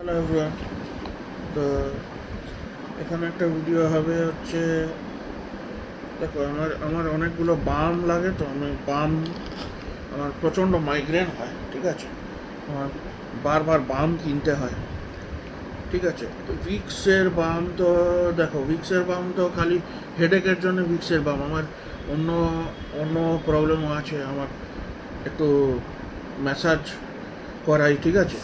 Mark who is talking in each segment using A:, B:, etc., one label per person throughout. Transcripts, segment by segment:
A: Hello everyone. তো এখানে একটা ভিডিও হবে হচ্ছে, দেখো আমার আমার অনেকগুলো বাম লাগে, তো আমি বাম, আমার প্রচণ্ড মাইগ্রেন হয়, ঠিক আছে। আমার বারবার বাম কিনতে হয়, ঠিক আছে। তো ভিক্সের বাম তো, দেখো ভিক্সের বাম তো খালি হেডেকের জন্য ভিক্সের বাম, আমার অন্য অন্য প্রবলেমও আছে, আমার একটু ম্যাসাজ করাই, ঠিক আছে।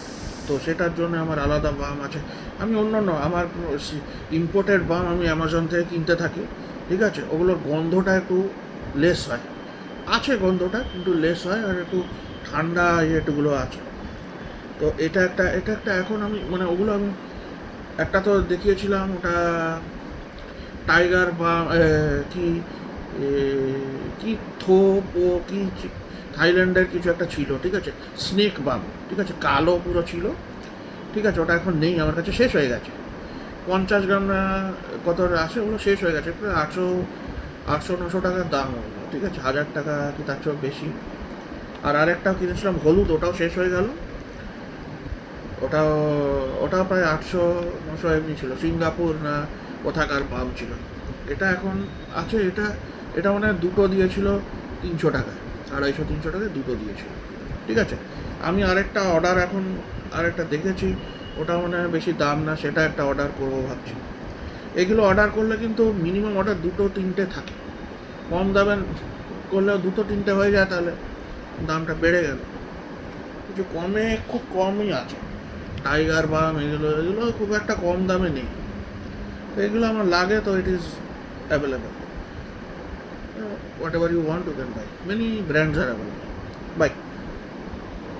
A: তো সেটার জন্য আমার আলাদা বাম আছে। আমি অন্য আমার ইম্পোর্টেড বাম আমি অ্যামাজন থেকে কিনতে থাকি, ঠিক আছে। ওগুলোর গন্ধটা একটু লেস হয়, আছে গন্ধটা কিন্তু লেস হয়, আর একটু ঠান্ডা ইয়েটুগুলো আছে। তো এটা একটা এখন আমি মানে ওগুলো আমি একটা তো দেখিয়েছিলাম, ওটা টাইগার বা কি এ, কি থোপ ও কি থাইল্যান্ডের কিছু একটা ছিল, ঠিক আছে। স্নেক বাম, ঠিক আছে, কালো পুরো ছিল, ঠিক আছে। ওটা এখন নেই আমার কাছে, শেষ হয়ে গেছে। 50 গ্রাম না কত আসে, ওগুলো শেষ হয়ে গেছে, প্রায় 800-900 টাকার দাম ওগুলো, ঠিক আছে। 1000 টাকা কি তার চেয়েও বেশি। আর আরেকটাও কিনেছিলাম হলুদ, ওটাও শেষ হয়ে গেল। ওটাও ওটাও প্রায় 800-900 এমনি ছিল, সিঙ্গাপুর না কোথাকার পাম ছিল। এটা এখন আছে, এটা এটা মানে দুটো দিয়েছিল 300 টাকায়, 250-300 টাকায় দুটো দিয়েছিল, ঠিক আছে। আমি আরেকটা দেখেছি, ওটা মানে বেশি দাম না, সেটা একটা অর্ডার করবো ভাবছি। এগুলো অর্ডার করলে কিন্তু মিনিমাম অর্ডার দুটো তিনটে থাকে, কম দামে করলেও দুটো তিনটে হয়ে যায়, তাহলে দামটা বেড়ে গেল। কিছু কমে খুব কমই আছে, টাইগার বাম এগুলো এগুলো খুব একটা কম দামে নেই। তো এগুলো আমার লাগে, তো it is available, whatever you want to can buy, many brands আর অ্যাভেলেবেল।